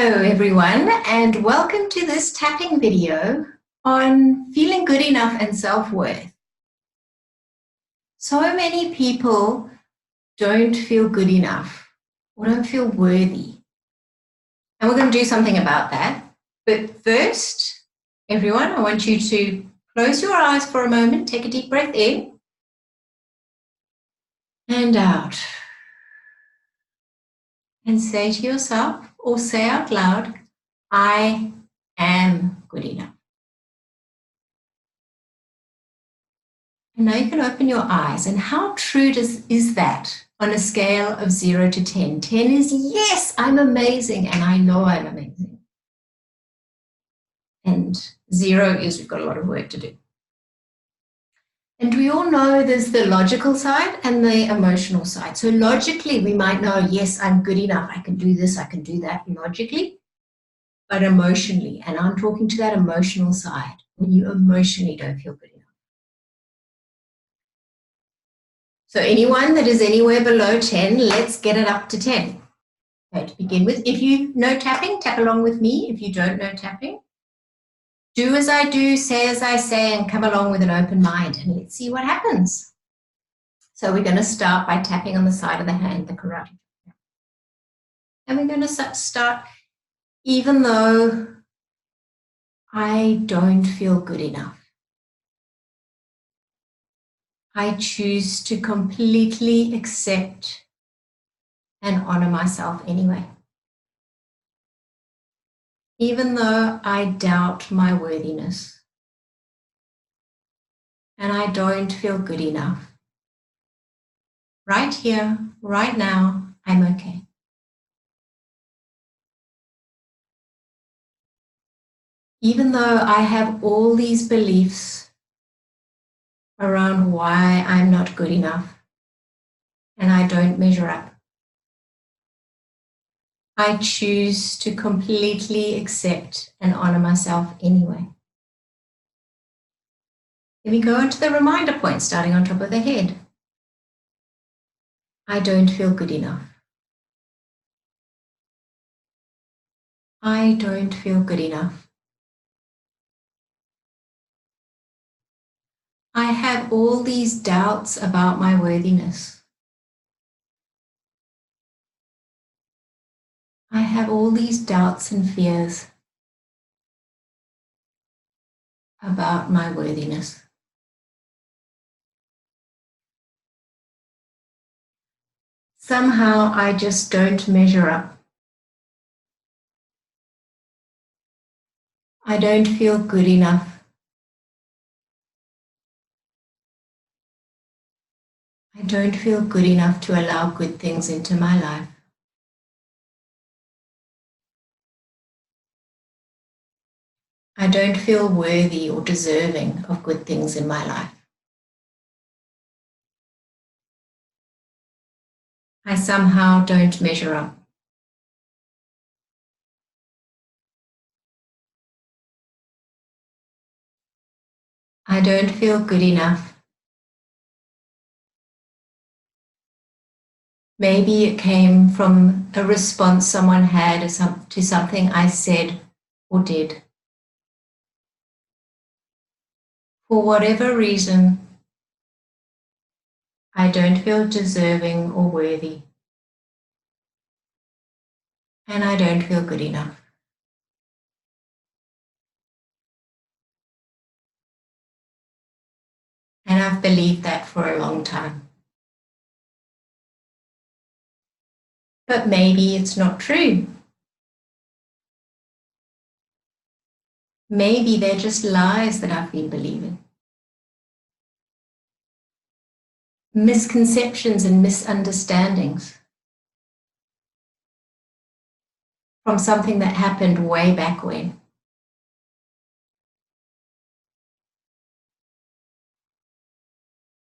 Hello everyone, and welcome to this tapping video on feeling good enough and self-worth. So many people don't feel good enough or don't feel worthy. And we're going to do something about that. But first, everyone, I want you to close your eyes for a moment, take a deep breath in and out. And say to yourself or say out loud, I am good enough. And now you can open your eyes. And how true is that on a scale of 0 to 10? 10 is yes, I'm amazing, and I know I'm amazing. And 0 is we've got a lot of work to do. And we all know there's the logical side and the emotional side. So logically, we might know, yes, I'm good enough. I can do this, I can do that logically, but emotionally, and I'm talking to that emotional side, when you emotionally don't feel good enough. So anyone that is anywhere below 10, let's get it up to 10. Okay, to begin with, if you know tapping, tap along with me. If you don't know tapping, do as I do, say as I say, and come along with an open mind, and let's see what happens. So we're going to start by tapping on the side of the hand, the karate. And we're going to start, even though I don't feel good enough, I choose to completely accept and honor myself anyway. Even though I doubt my worthiness and I don't feel good enough, right here, right now, I'm okay. Even though I have all these beliefs around why I'm not good enough and I don't measure up, I choose to completely accept and honor myself anyway. Then we go into the reminder point, starting on top of the head. I don't feel good enough. I don't feel good enough. I have all these doubts about my worthiness. I have all these doubts and fears about my worthiness. Somehow I just don't measure up. I don't feel good enough. I don't feel good enough to allow good things into my life. I don't feel worthy or deserving of good things in my life. I somehow don't measure up. I don't feel good enough. Maybe it came from a response someone had to something I said or did. For whatever reason, I don't feel deserving or worthy. And I don't feel good enough. And I've believed that for a long time. But maybe it's not true. Maybe they're just lies that I've been believing. Misconceptions and misunderstandings from something that happened way back when.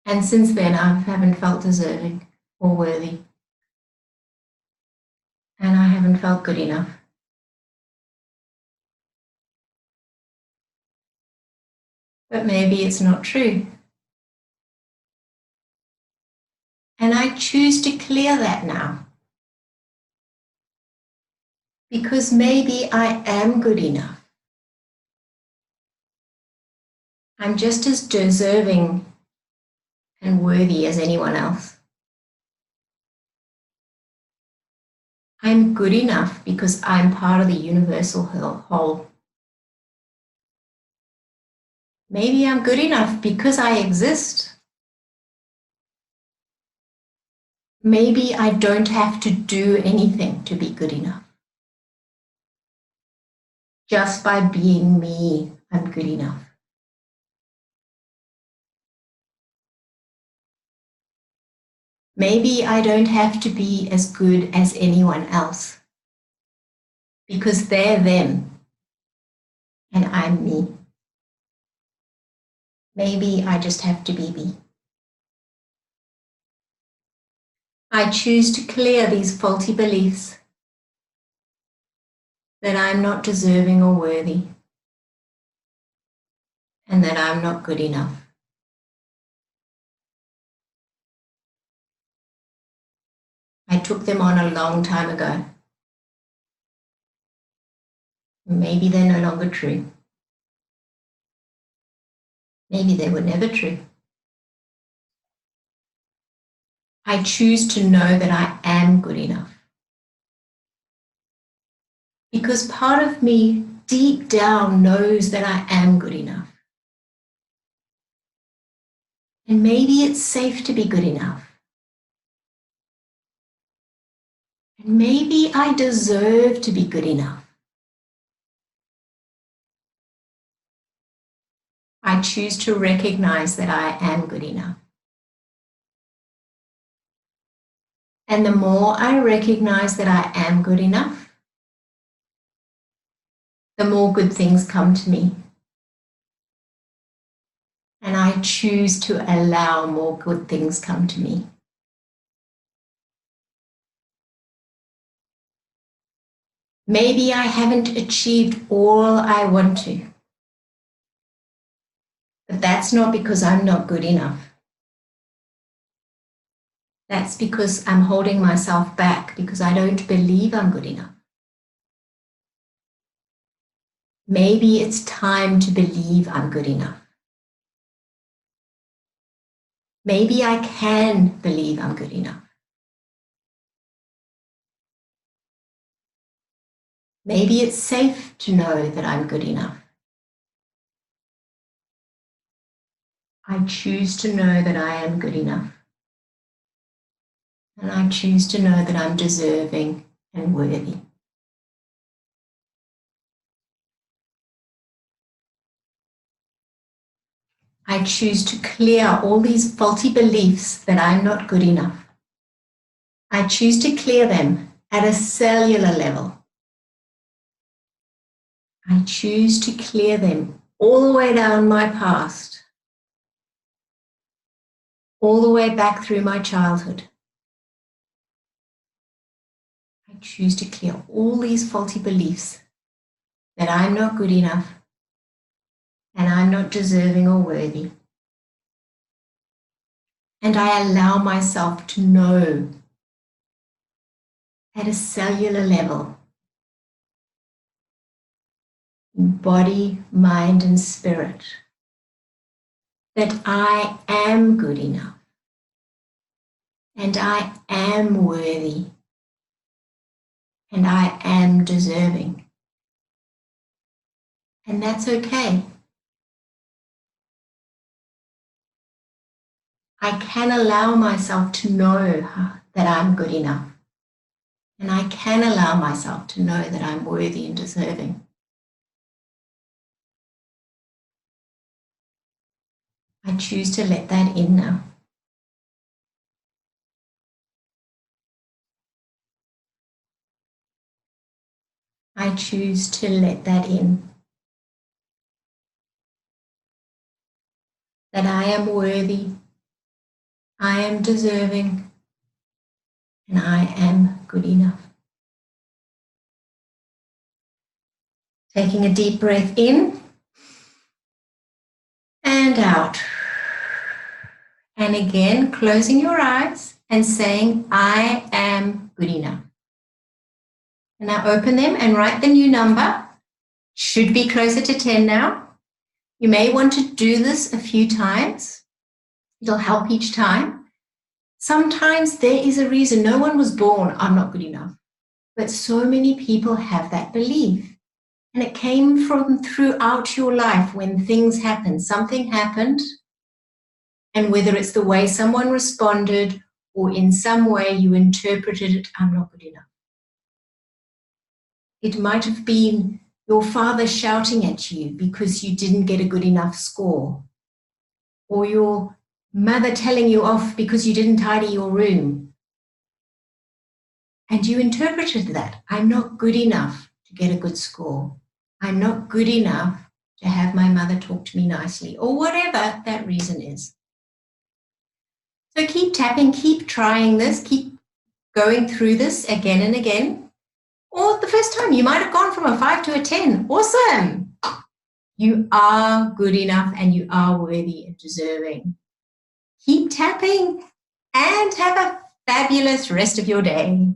And since then, I haven't felt deserving or worthy. And I haven't felt good enough. But maybe it's not true. And I choose to clear that now. because maybe I am good enough. I'm just as deserving and worthy as anyone else. I'm good enough because I'm part of the universal whole. Maybe I'm good enough because I exist. Maybe I don't have to do anything to be good enough. Just by being me, I'm good enough. Maybe I don't have to be as good as anyone else because they're them and I'm me. Maybe I just have to be me. I choose to clear these faulty beliefs that I'm not deserving or worthy and that I'm not good enough. I took them on a long time ago. Maybe they're no longer true. Maybe they were never true. I choose to know that I am good enough. Because part of me deep down knows that I am good enough. And maybe it's safe to be good enough. And maybe I deserve to be good enough. I choose to recognize that I am good enough. And the more I recognize that I am good enough, the more good things come to me. And I choose to allow more good things come to me. Maybe I haven't achieved all I want to. But that's not because I'm not good enough. That's because I'm holding myself back because I don't believe I'm good enough. Maybe it's time to believe I'm good enough. Maybe I can believe I'm good enough. Maybe it's safe to know that I'm good enough. I choose to know that I am good enough. And I choose to know that I'm deserving and worthy. I choose to clear all these faulty beliefs that I'm not good enough. I choose to clear them at a cellular level. I choose to clear them all the way down my past, all the way back through my childhood. I choose to clear all these faulty beliefs that I'm not good enough and I'm not deserving or worthy. And I allow myself to know at a cellular level, in body, mind, and spirit, that I am good enough and I am worthy and I am deserving. And that's okay. I can allow myself to know that I'm good enough. And I can allow myself to know that I'm worthy and deserving. I choose to let that in now. I choose to let that in. That I am worthy, I am deserving, and I am good enough. Taking a deep breath in and out. And again, closing your eyes and saying, I am good enough. And now open them and write the new number. Should be closer to 10 now. You may want to do this a few times. It'll help each time. Sometimes there is a reason. No one was born, I'm not good enough. But so many people have that belief. And it came from throughout your life when things happened. Something happened. And whether it's the way someone responded or in some way you interpreted it, I'm not good enough. It might have been your father shouting at you because you didn't get a good enough score, or your mother telling you off because you didn't tidy your room. And you interpreted that. I'm not good enough to get a good score. I'm not good enough to have my mother talk to me nicely, or whatever that reason is. So keep tapping, keep trying this, keep going through this again and again. Or the first time you might have gone from a 5 to a 10. Awesome. You are good enough and you are worthy and deserving. Keep tapping and have a fabulous rest of your day.